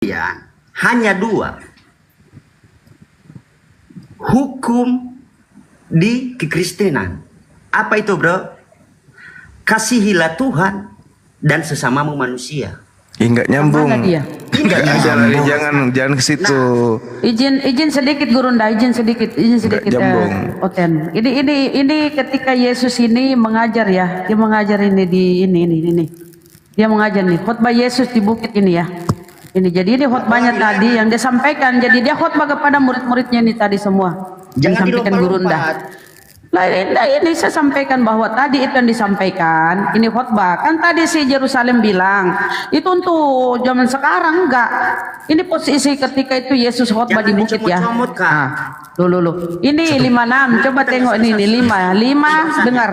ya hanya dua hukum di kekristenan. Apa itu, bro? Kasihilah Tuhan dan sesamamu manusia. Enggak nyambung. Enggak Jangan ke situ. Izin sedikit Gurunda, izin sedikit Oten. Ini ketika Yesus ini mengajar ya, dia mengajar ini di ini. Dia mengajar nih, khotbah Yesus di bukit ini ya. Ini jadi ini khotbahnya tadi yang dia sampaikan. Jadi dia khotbah kepada murid-muridnya ini tadi semua. Jangan disampaikan Gurunda. Lah ini saya sampaikan bahwa tadi itu yang disampaikan, ini khotbah. Kan tadi si Yerusalem bilang, itu untuk zaman sekarang enggak. Ini posisi ketika itu Yesus khotbah di bukit ya. Loh. Ini 56, coba tengok ini 5 dengar.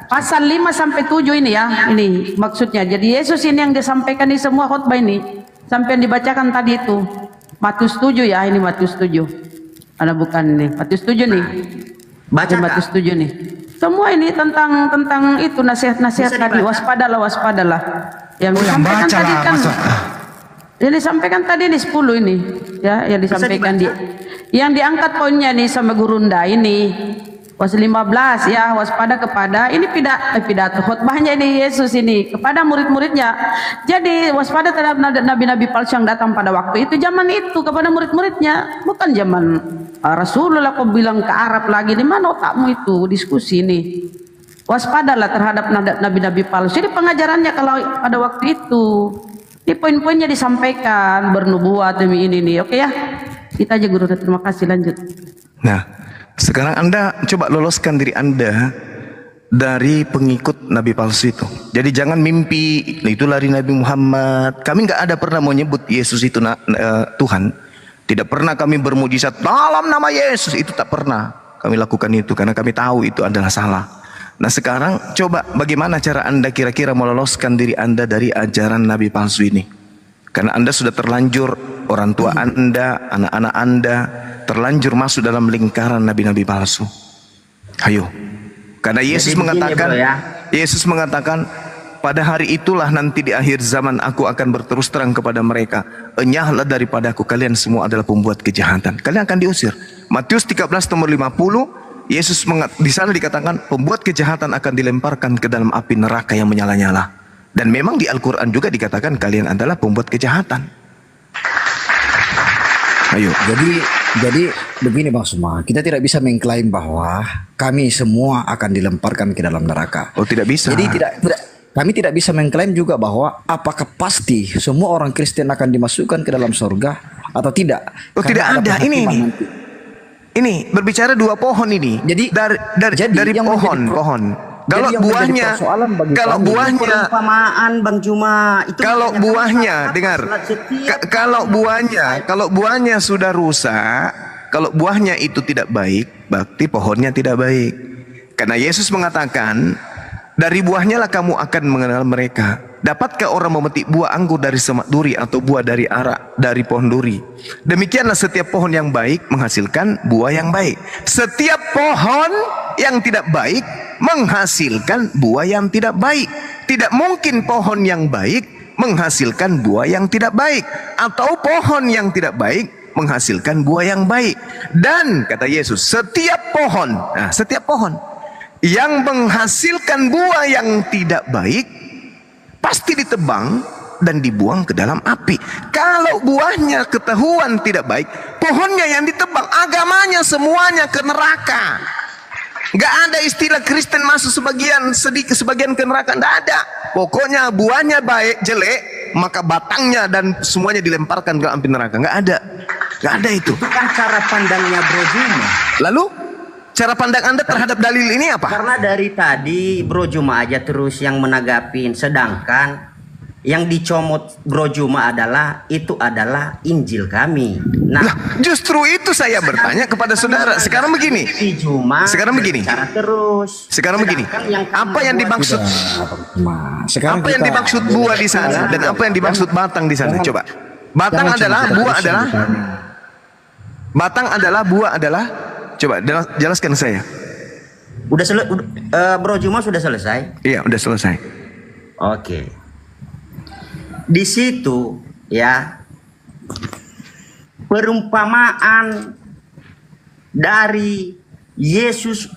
Pasal 5 sampai 7 ini ya. Ini maksudnya. Jadi Yesus ini yang disampaikan di semua khotbah ini. Sampai yang dibacakan tadi itu. Matius 7 ya, ini Matius 7. Ada bukan nih, Matius 7 nih. Baca Matius 7 nih. Semua ini tentang itu nasihat-nasihat tadi. Waspadalah. Yang disampaikan tadi kan. Yang disampaikan tadi ini 10 ini. Ya, yang disampaikan yang diangkat poinnya nih sama Gurunda ini. Pasal 15 ya, waspada kepada ini pidato khotbahnya ini Yesus ini kepada murid-muridnya. Jadi waspada terhadap nabi-nabi palsu yang datang pada waktu itu, zaman itu kepada murid-muridnya, bukan zaman Rasulullah kau bilang ke Arab lagi. Di mana otakmu itu diskusi ini? Waspadalah terhadap nabi-nabi palsu. Jadi pengajarannya kalau pada waktu itu, ini poin-poinnya disampaikan bernubuat demi ini nih. Oke ya, kita aja Guru. Terima kasih, lanjut. Nah, sekarang Anda coba loloskan diri Anda dari pengikut Nabi palsu itu. Jadi jangan mimpi itu lari Nabi Muhammad. Kami nggak ada pernah mau nyebut Yesus itu Tuhan. Tidak pernah kami bermujizat dalam nama Yesus. Itu tak pernah kami lakukan itu karena kami tahu itu adalah salah. Nah sekarang coba bagaimana cara Anda kira-kira meloloskan diri Anda dari ajaran Nabi palsu ini. Karena Anda sudah terlanjur, orang tua Anda, anak-anak Anda terlanjur masuk dalam lingkaran nabi-nabi palsu. Ayo. Karena Yesus mengatakan, Yesus mengatakan, pada hari itulah nanti di akhir zaman aku akan berterus terang kepada mereka. Enyahlah daripada aku, kalian semua adalah pembuat kejahatan. Kalian akan diusir. Matius 13 nomor 50, Yesus di sana dikatakan pembuat kejahatan akan dilemparkan ke dalam api neraka yang menyala-nyala. Dan memang di Al-Quran juga dikatakan kalian adalah pembuat kejahatan. Ayo. Jadi begini Bang Suma, kita tidak bisa mengklaim bahwa kami semua akan dilemparkan ke dalam neraka. Oh, tidak bisa. Jadi kami tidak bisa mengklaim juga bahwa apakah pasti semua orang Kristen akan dimasukkan ke dalam surga atau tidak. Oh, tidak ada. Ini berbicara dua pohon ini. Jadi dari pohon. Kalau buahnya, perumpamaan Bang Juma itu kalau buahnya, dengar, kalau buahnya sudah rusak, kalau buahnya itu tidak baik, berarti pohonnya tidak baik. Karena Yesus mengatakan, dari buahnya lah kamu akan mengenal mereka. Dapatkah orang memetik buah anggur dari semak duri atau buah dari arak dari pohon duri? Demikianlah setiap pohon yang baik menghasilkan buah yang baik. Setiap pohon yang tidak baik menghasilkan buah yang tidak baik. Tidak mungkin pohon yang baik menghasilkan buah yang tidak baik, atau pohon yang tidak baik menghasilkan buah yang baik. Dan kata Yesus, setiap pohon yang menghasilkan buah yang tidak baik pasti ditebang dan dibuang ke dalam api. Kalau buahnya ketahuan tidak baik, pohonnya yang ditebang, agamanya semuanya ke neraka. Gak ada istilah Kristen masuk sebagian ke neraka, gak ada. Pokoknya buahnya baik, jelek, maka batangnya dan semuanya dilemparkan ke api neraka. Gak ada itu. Itu kan cara pandangnya Bro Juma. Lalu cara pandang Anda terhadap dalil ini apa? Karena dari tadi Bro Juma aja terus yang menanggapin, sedangkan yang dicomot Bro Juma adalah Injil kami. Nah, justru itu saya bertanya kepada saudara. Sekarang begini. Sekarang begini. Apa yang dimaksud? Apa yang dimaksud buah di sana dan apa yang dimaksud batang di sana? Coba. Batang adalah buah adalah. Coba jelaskan saya. Bro Juma sudah selesai? Iya, udah selesai. Oke. Di situ ya perumpamaan dari Yesus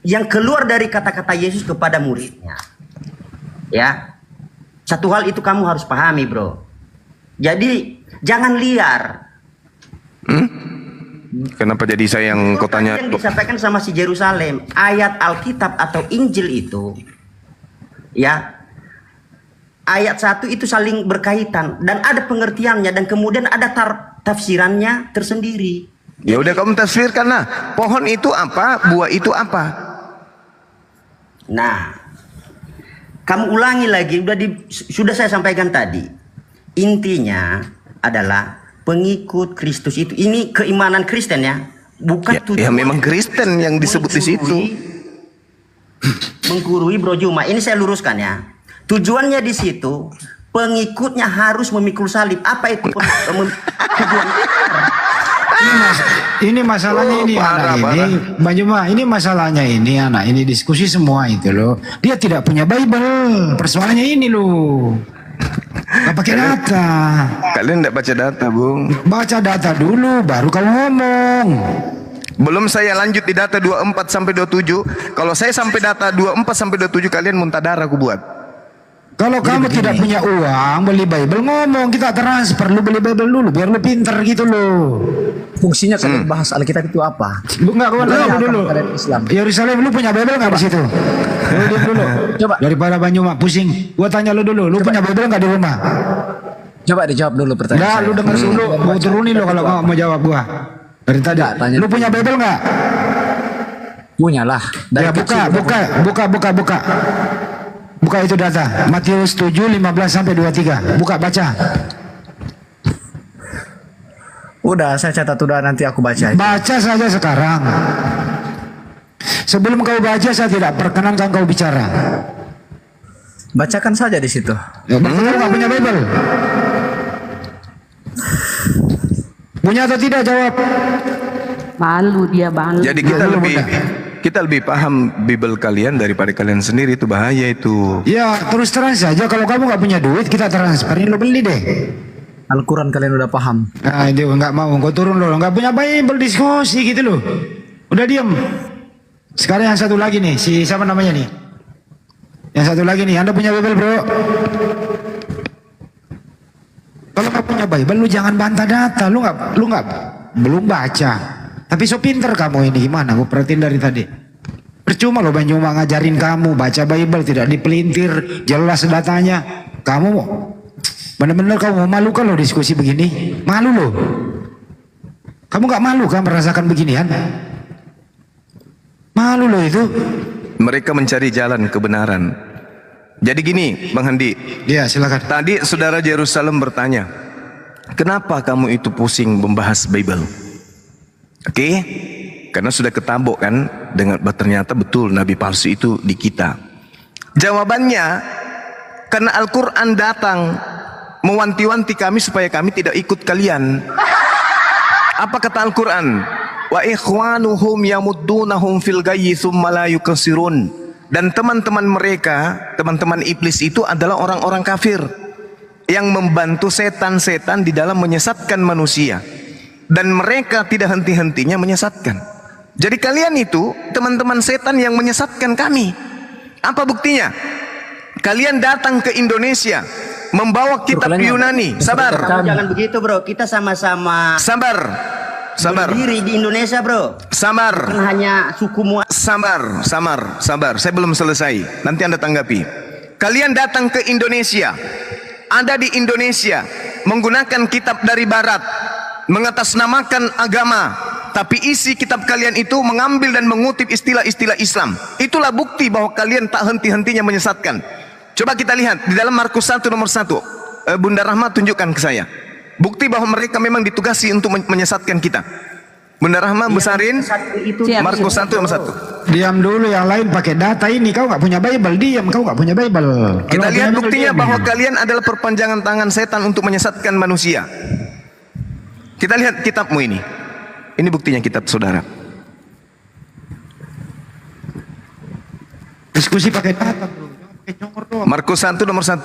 yang keluar dari kata-kata Yesus kepada muridnya. Ya. Satu hal itu kamu harus pahami, bro. Jadi jangan liar. Kenapa jadi saya yang kau tanya? Yang disampaikan sama si Yerusalem, ayat Alkitab atau Injil itu, ya, ayat satu itu saling berkaitan dan ada pengertiannya dan kemudian ada tafsirannya tersendiri. Ya udah kamu tafsirkan lah. Pohon itu apa? Buah itu apa? Nah, kamu ulangi lagi, sudah saya sampaikan tadi. Intinya adalah pengikut Kristus itu, ini keimanan Kristen ya, bukan Ya memang Kristen yang disebut di situ. Menggurui Bro Juma. Ini saya luruskan ya. Tujuannya di situ pengikutnya harus memikul salib. Apa itu tujuan? Ini masalahnya ini parah, anak ini, Bang Juma, ini masalahnya ini anak ini diskusi semua itu loh. Dia tidak punya Bible. Persoalannya ini loh. Gak pakai data. Kalian tidak baca data, Bung. Baca data dulu, baru kamu ngomong. Belum saya lanjut di data 24 sampai 27. Kalau saya sampai data 24 sampai 27 kalian muntah darah aku buat. Kalau kamu tidak punya uang beli Bible, ngomong kita transfer. Lu beli Bible dulu biar lu pinter gitu loh. Fungsinya kalian bahas Alkitab itu apa? Lu nggak kawan dulu. Islam. Yerusalem, lu punya Bible nggak di situ? Lu diam dulu. Coba. Daripada Banyuma pusing. Gua tanya lu dulu. Lu punya Bible nggak di rumah? Coba dijawab dulu pertanyaan Nggak, saya. lu dengar dulu. Gua turunin lo kalau nggak mau jawab gua. Dari tadi. Nggak, tanya Lu dulu. punya Bible nggak? Punya lah. Dari Ya kecil buka. Buka itu data. Matius 7 15 sampai 23. Buka baca. Udah, saya catat udah, nanti aku baca. Baca saja sekarang. Sebelum kau baca saya tidak perkenankan kau bicara. Bacakan saja di situ. Ya, berarti kau nggak punya Bible. Punya atau tidak jawab? Malu dia, malu. Jadi kita lebih paham Bible kalian daripada kalian sendiri, itu bahaya itu. Ya terus terang saja kalau kamu nggak punya duit kita transferin lo beli deh. Al-Quran kalian udah paham. Nah dia nggak mau, kau turun lo nggak punya Bible diskusi gitu loh. Udah diam. Sekarang yang satu lagi nih, si siapa namanya nih? Yang satu lagi nih, Anda punya Bible bro? Kalau nggak punya Bible lu jangan bantah data, lu nggak belum baca. Tapi so pinter kamu ini gimana? Gue perhatiin dari tadi. Percuma loh Banyuma ngajarin kamu baca Bible tidak dipelintir, jelas datanya. Kamu benar-benar kamu memalukan loh diskusi begini. Malu loh. Kamu nggak malu kan merasakan beginian? Malu loh itu. Mereka mencari jalan kebenaran. Jadi gini, Bang Handi. Ya silakan. Tadi saudara Yerusalem bertanya, kenapa kamu itu pusing membahas Bible? Oke, karena sudah ketabok kan dengan ternyata betul nabi palsu itu di kita. Jawabannya, karena Al-Quran datang mewanti-wanti kami supaya kami tidak ikut kalian. Apa kata Al-Quran? Wa ikhwanuhum yamuddunahum fil gayyi tsumma la yukasirun. Dan teman-teman mereka, teman-teman iblis itu adalah orang-orang kafir yang membantu setan-setan di dalam menyesatkan manusia. Dan mereka tidak henti-hentinya menyesatkan. Jadi kalian itu teman-teman setan yang menyesatkan kami. Apa buktinya? Kalian datang ke Indonesia membawa kitab Yunani. Sabar. Jangan begitu bro, kita sama-sama Sabar. berdiri di Indonesia bro. Sabar. Bukan hanya sukumu. Sabar. Saya belum selesai. Nanti Anda tanggapi. Kalian datang ke Indonesia. Ada di Indonesia menggunakan kitab dari barat, mengatasnamakan agama, tapi isi kitab kalian itu mengambil dan mengutip istilah-istilah Islam. Itulah bukti bahwa kalian tak henti-hentinya menyesatkan. Coba kita lihat di dalam Markus 1 nomor 1. Bunda Rahma tunjukkan ke saya bukti bahwa mereka memang ditugasi untuk menyesatkan kita. Bunda Rahma besarin Markus 1 nomor 1. Diam dulu, yang lain pakai data ini. Kau nggak punya Bible, diam. Kau nggak punya Bible. Kita Kalau lihat punya Bible, buktinya diam. bahwa kalian adalah perpanjangan tangan setan untuk menyesatkan manusia. Kita lihat kitabmu ini. Ini buktinya kitab saudara. Diskusi pakai data bro, jangan pakai nomor doang. Markus 1 nomor 1.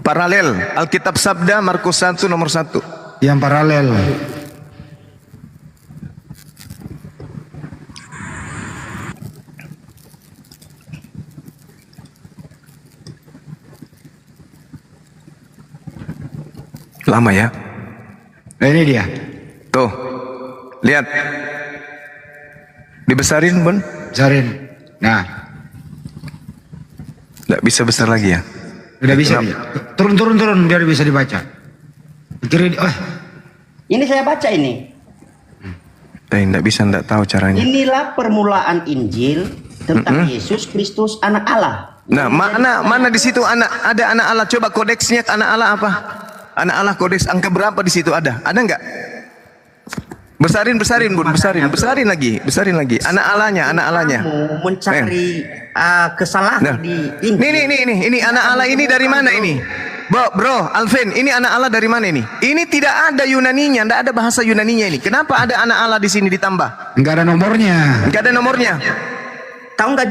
Paralel Alkitab Sabda Markus 1 nomor 1. Yang paralel. Lama ya. Nah, ini dia. Tuh. Lihat. Dibesarin, Bun? Besarin. Nah, Nggak bisa besar lagi ya. udah bisa. Kenapa? Dia. Turun biar bisa dibaca. Kiri, Ini saya baca ini. Nggak bisa, nggak tahu caranya. Inilah permulaan Injil tentang Yesus Kristus anak Allah. Nah, mana di situ ada anak Allah? Coba kodeksnya anak Allah apa? Anak Allah kodeks angka berapa di situ ada? Ada nggak? Besarin Bun, besarin lagi. Anak Allahnya. Kamu mencari kesalahan Nah, di Injil. ini anak Allah ini dari mana ini? Bro, Alvin, ini anak Allah dari mana ini? Ini tidak ada Yunaninya, tidak ada bahasa Yunaninya ini. Kenapa ada anak Allah di sini ditambah? enggak ada nomornya. Enggak ada nomornya. Tahu nggak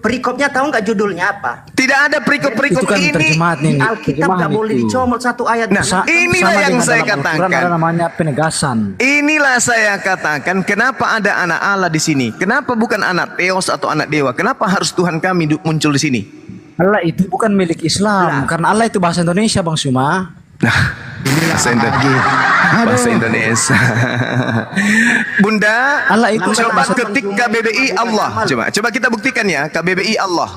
perikopnya, tahu nggak judulnya apa? Tidak ada perikop-perikop Itu kan ini. terjemahan Di ini. Alkitab nggak terjemahan boleh itu. dicomot satu ayat. Nah, inilah yang dengan saya dalam Al-Quran katakan. ada namanya penegasan. Inilah saya katakan, kenapa ada anak Allah di sini? Kenapa bukan anak Theos atau anak dewa? Kenapa harus Tuhan kami muncul di sini? Allah itu bukan milik Islam. Karena Allah itu bahasa Indonesia, Bang Suma. Nah, bahasa Indonesia. Bunda, Allah itu coba bahasa ketik KBBI Allah. Coba kita buktikan ya, KBBI Allah.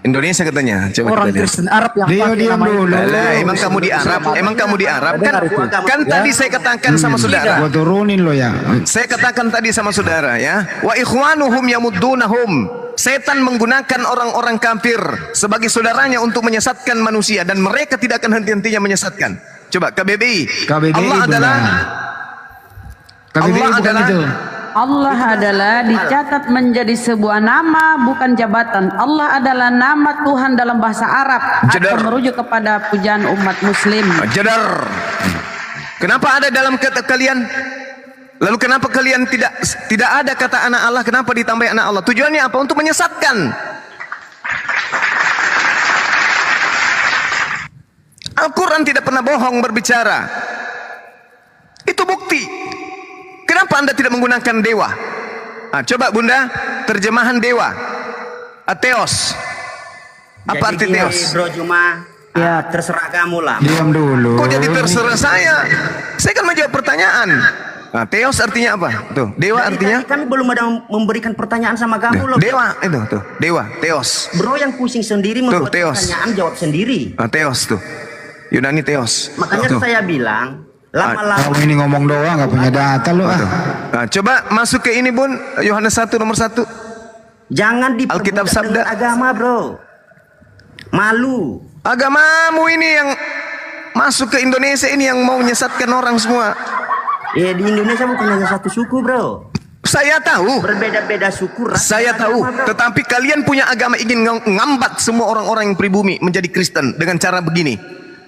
Indonesia katanya. Coba Orang kita lihat. Kristen Arab yang Dia pakai diam nama itu. dulu. Alah, emang kamu di Arab? Emang kamu di Arab? Dengar itu. Kan tadi saya katakan sama saudara. Gua turunin lo ya. Saya katakan tadi sama saudara ya, wa ikhwanuhum yamuddunahum. Setan menggunakan orang-orang kafir sebagai saudaranya untuk menyesatkan manusia dan mereka tidak akan henti-hentinya menyesatkan. Coba KBBI. KBBI Allah benar. adalah KBBI Allah bukan adalah- itu. Allah adalah dicatat menjadi sebuah nama, bukan jabatan. Allah adalah nama Tuhan dalam bahasa Arab Jedar. atau merujuk kepada pujaan umat Muslim. Jadar. Kenapa ada dalam kata kalian? Lalu kenapa kalian tidak ada kata anak Allah? Kenapa ditambah anak Allah? Tujuannya apa? Untuk menyesatkan. Al-Quran tidak pernah bohong berbicara. Itu bukti. Kenapa Anda tidak menggunakan dewa? Coba Bunda, terjemahan dewa. Theos. Apa arti Jadi gini, Theos? Bro Juma, ya terserah kamu lah. Diam dulu. Kok jadi terserah saya? Saya kan menjawab pertanyaan. Theos artinya apa? Tuh, dewa Dari artinya? tadi kami belum ada memberikan pertanyaan sama kamu loh. Dewa, itu tuh, dewa, Theos. Bro yang pusing sendiri membuat Theos. pertanyaan, jawab sendiri. Theos tuh. Yunani Theos. Makanya Tuh. saya bilang, lama-lama Kamu ini ngomong doang nggak punya data lo ah. Coba masuk ke ini Bun, Yohanes 1 nomor 1. jangan Alkitab diperbudak Sabda. dengan agama, bro. Malu. Agamamu ini yang masuk ke Indonesia ini yang mau menyesatkan orang semua. Ya di Indonesia bukan hanya satu suku, bro. Saya tahu. Berbeda-beda suku. ras, Saya dan tahu, agama, bro. tetapi kalian punya agama ingin ngambat semua orang-orang yang pribumi menjadi Kristen dengan cara begini.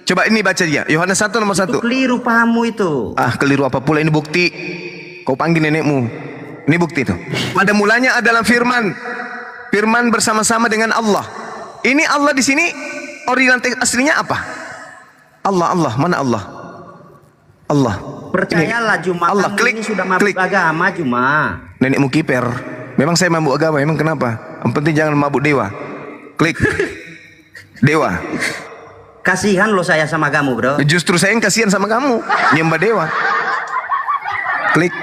Coba ini baca dia, Yohanes 1 nomor 1. Itu keliru pahamu itu. Keliru apa pula, ini bukti. Kau panggil nenekmu. Ini bukti tuh. Pada mulanya adalah firman. Firman bersama-sama dengan Allah. Ini Allah di sini original aslinya apa? Allah, mana Allah? Allah. Percayalah Juma, Allah, kamu klik, ini sudah mabuk klik. agama Juma. Nenekmu kiper. Memang saya mabuk agama, emang kenapa? Yang penting jangan mabuk dewa. Klik. Dewa. Kasihan lo saya sama kamu, bro. Justru saya yang kasihan sama kamu, nyembah dewa. Klik.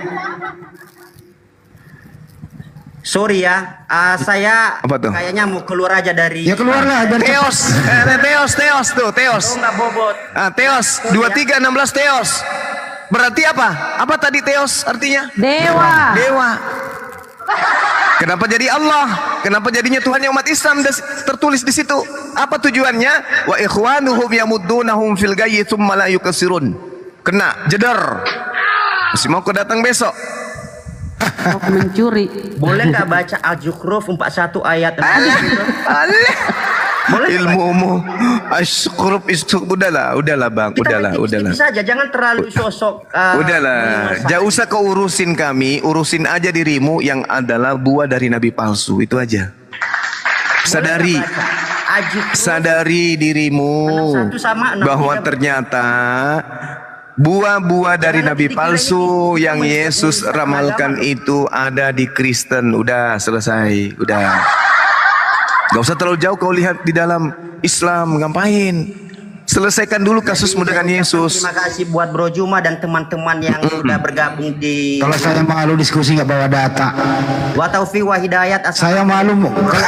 Sorry ya, saya Apa tuh? kayaknya mau keluar aja dari. Ya keluarlah dari Theos, Theos tuh, Theos. Nggak bobot. Theos, 23:16 Theos. Berarti apa? Apa tadi Theos artinya? Dewa. Dewa. Kenapa jadi Allah? Kenapa jadinya Tuhan yang umat Islam tertulis di situ? Apa tujuannya? Wa ikhwanuhum yamuddunahum fil gayyi tsumma la yukassirun. Kena jedar. Masih mau kau datang besok? Mau mencuri. Boleh nggak baca Al-Zukhruf 41 ayat? Aleh. Boleh nggak baca? Ilmumu asykurub udahlah bang, Kita udahlah. tipis-tipis saja, jangan terlalu sosok. Udahlah, jauh usah kau urusin kami, urusin aja dirimu yang adalah buah dari nabi palsu, itu aja. Sadari. Haji terus. Sadari dirimu 61 sama 63. bahwa ternyata buah-buah dari nabi palsu yang Yesus ramalkan itu ada di Kristen. Udah selesai, udah. Gak usah terlalu jauh kau lihat di dalam Islam, ngapain? Selesaikan dulu kasusmu dengan Yesus. Terima kasih buat Bro Juma dan teman-teman yang sudah bergabung di Kalau saya malu diskusi nggak bawa data. Wa taufiq wa hidayat. Saya malu. Kalau